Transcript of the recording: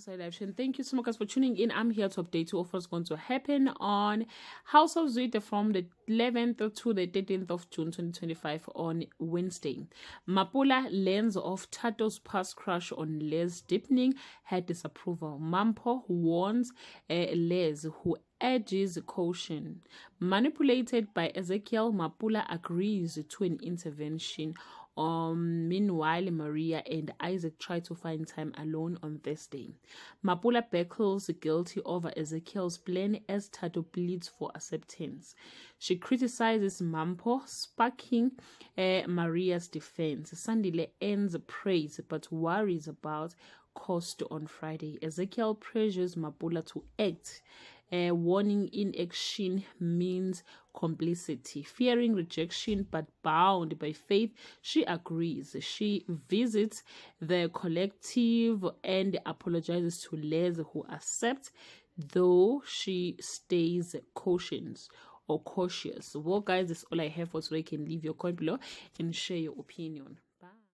Inside Action. Thank you so much guys for tuning in. I'm here to update you of what's going to happen on House of Zwide from the 11th to the 13th of June 2025 on Wednesday. Mapula learns of Thato's past crush on Les deepening her disapproval. Mampo warns Les, who urges caution. Manipulated by Ezekiel, Mapula agrees to an intervention. Meanwhile, Maria and Isaac try to find time alone on Thursday. Mapula beckles guilty over Ezekiel's plan as Thato pleads for acceptance. She criticizes Mampo, sparking Maria's defense. Sandile ends praise but worries about cost on Friday. Ezekiel pressures Mapula to act. Warning inaction means complicity. Fearing rejection but bound by faith, she agrees. She visits the collective and apologizes to Les, who accepts, though she stays cautious. Well guys, that's all I have for today. You can leave your comment below and share your opinion.